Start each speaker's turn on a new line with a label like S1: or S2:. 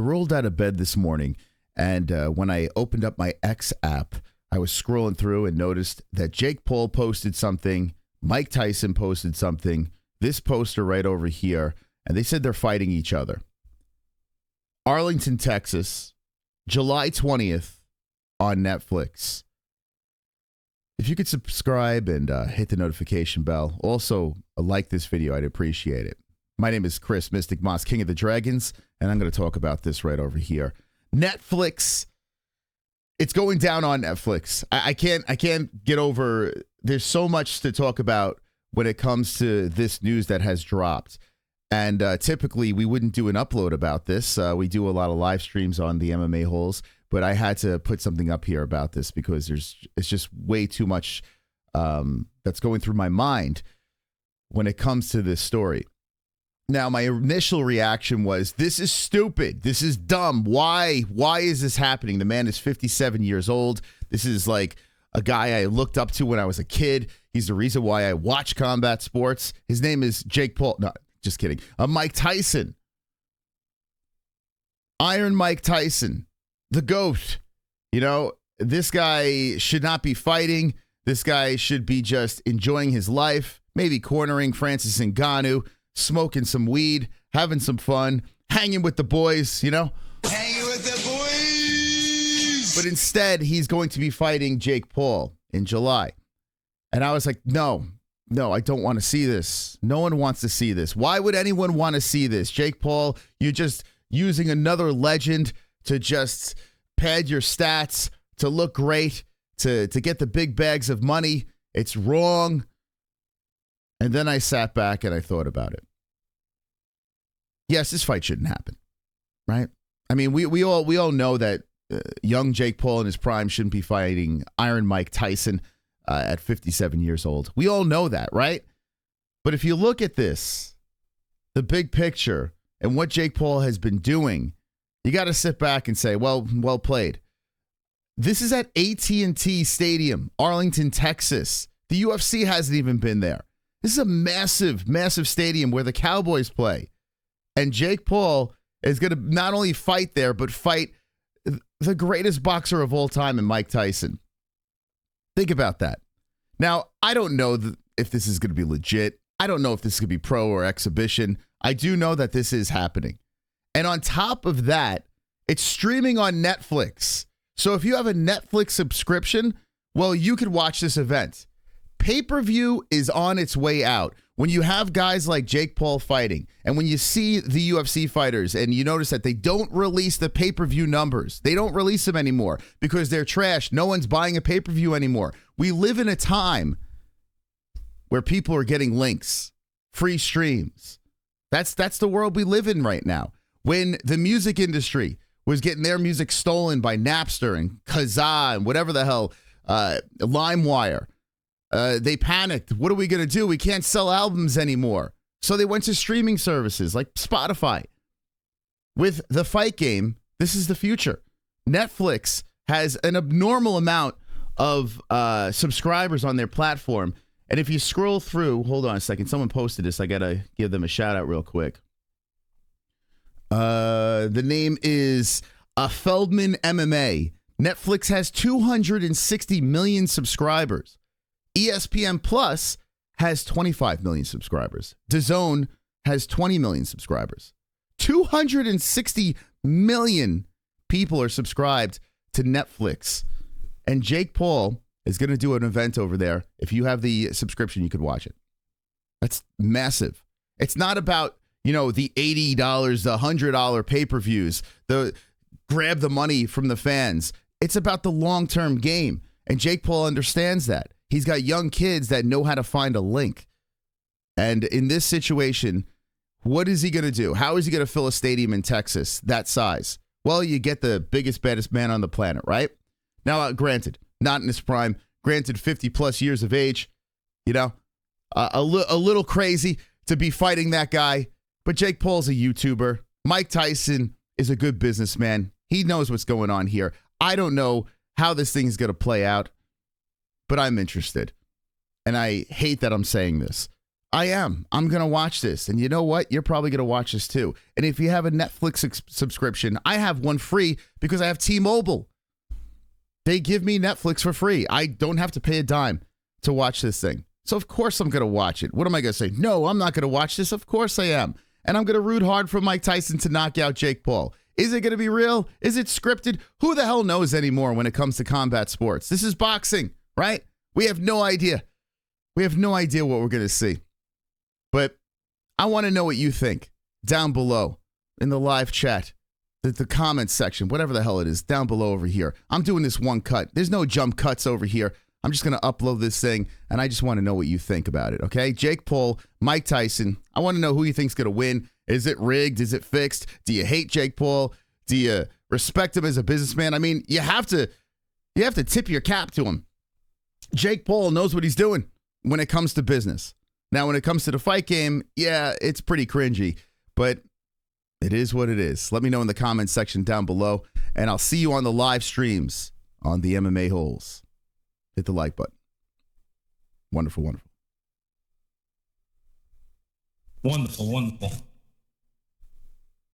S1: rolled out of bed this morning, and when I opened up my X app, I was scrolling through and noticed that Jake Paul posted something, Mike Tyson posted something, this poster right over here, and they said they're fighting each other. Arlington, Texas, July 20th on Netflix. If you could subscribe and hit the notification bell, also like this video, I'd appreciate it. My name is Chris Mystic Moss, King of the Dragons, and I'm going to talk about this right over here. Netflix, it's going down on Netflix. I can't get over, there's so much to talk about when it comes to this news that has dropped. And typically, we wouldn't do an upload about this. We do a lot of live streams on the MMA holes, but I had to put something up here about this because it's just way too much that's going through my mind when it comes to this story. Now, my initial reaction was, this is stupid. This is dumb. Why is this happening? The man is 57 years old. This is like a guy I looked up to when I was a kid. He's the reason why I watch combat sports. His name is Jake Paul. No, just kidding. Mike Tyson. Iron Mike Tyson. The GOAT. You know, this guy should not be fighting. This guy should be just enjoying his life, maybe cornering Francis Ngannou, smoking some weed, having some fun, hanging with the boys, you know?
S2: Hanging with the boys!
S1: But instead, he's going to be fighting Jake Paul in July. And I was like, no, I don't want to see this. No one wants to see this. Why would anyone want to see this? Jake Paul, you're just using another legend to just pad your stats, to look great, to get the big bags of money. It's wrong. And then I sat back and I thought about it. Yes, this fight shouldn't happen, right? I mean, we all know that young Jake Paul in his prime shouldn't be fighting Iron Mike Tyson at 57 years old. We all know that, right? But if you look at this, the big picture and what Jake Paul has been doing, you got to sit back and say, well played. This is at AT&T Stadium, Arlington, Texas. The UFC hasn't even been there. This is a massive, massive stadium where the Cowboys play. And Jake Paul is going to not only fight there, but fight the greatest boxer of all time in Mike Tyson. Think about that. Now, I don't know if this is going to be legit. I don't know if this is going to be pro or exhibition. I do know that this is happening. And on top of that, it's streaming on Netflix. So if you have a Netflix subscription, well, you could watch this event. Pay-per-view is on its way out. When you have guys like Jake Paul fighting, and when you see the UFC fighters, and you notice that they don't release the pay-per-view numbers, they don't release them anymore because they're trash. No one's buying a pay-per-view anymore. We live in a time where people are getting links, free streams. That's the world we live in right now. When the music industry was getting their music stolen by Napster and Kazaa and whatever the hell, LimeWire, they panicked. What are we going to do? We can't sell albums anymore. So they went to streaming services like Spotify. With the fight game, this is the future. Netflix has an abnormal amount of subscribers on their platform. And if you scroll through, hold on a second. Someone posted this. I got to give them a shout out real quick. The name is Feldman MMA. Netflix has 260 million subscribers. ESPN Plus has 25 million subscribers. DAZN has 20 million subscribers. 260 million people are subscribed to Netflix. And Jake Paul is going to do an event over there. If you have the subscription, you could watch it. That's massive. It's not about, the $80, the $100 pay-per-views, the grab the money from the fans. It's about the long-term game. And Jake Paul understands that. He's got young kids that know how to find a link. And in this situation, what is he going to do? How is he going to fill a stadium in Texas that size? Well, you get the biggest, baddest man on the planet, right? Now, granted, not in his prime. Granted, 50-plus years of age. A little crazy to be fighting that guy. But Jake Paul's a YouTuber. Mike Tyson is a good businessman. He knows what's going on here. I don't know how this thing is going to play out, but I'm interested. And I hate that I'm saying this. I am. I'm going to watch this. And you know what? You're probably going to watch this too. And if you have a Netflix subscription, I have one free because I have T-Mobile. They give me Netflix for free. I don't have to pay a dime to watch this thing. So of course I'm going to watch it. What am I going to say? No, I'm not going to watch this. Of course I am. And I'm going to root hard for Mike Tyson to knock out Jake Paul. Is it going to be real? Is it scripted? Who the hell knows anymore when it comes to combat sports? This is boxing, right? We have no idea. We have no idea what we're going to see. But I want to know what you think down below in the live chat, the comments section, whatever the hell it is, down below over here. I'm doing this one cut. There's no jump cuts over here. I'm just going to upload this thing, and I just want to know what you think about it, okay? Jake Paul, Mike Tyson. I want to know who you think's going to win. Is it rigged? Is it fixed? Do you hate Jake Paul? Do you respect him as a businessman? I mean, you have to tip your cap to him. Jake Paul knows what he's doing when it comes to business. Now, when it comes to the fight game, yeah, it's pretty cringy, but it is what it is. Let me know in the comments section down below, and I'll see you on the live streams on the MMA Holes. Hit the like button. Wonderful, wonderful.
S3: Wonderful, wonderful.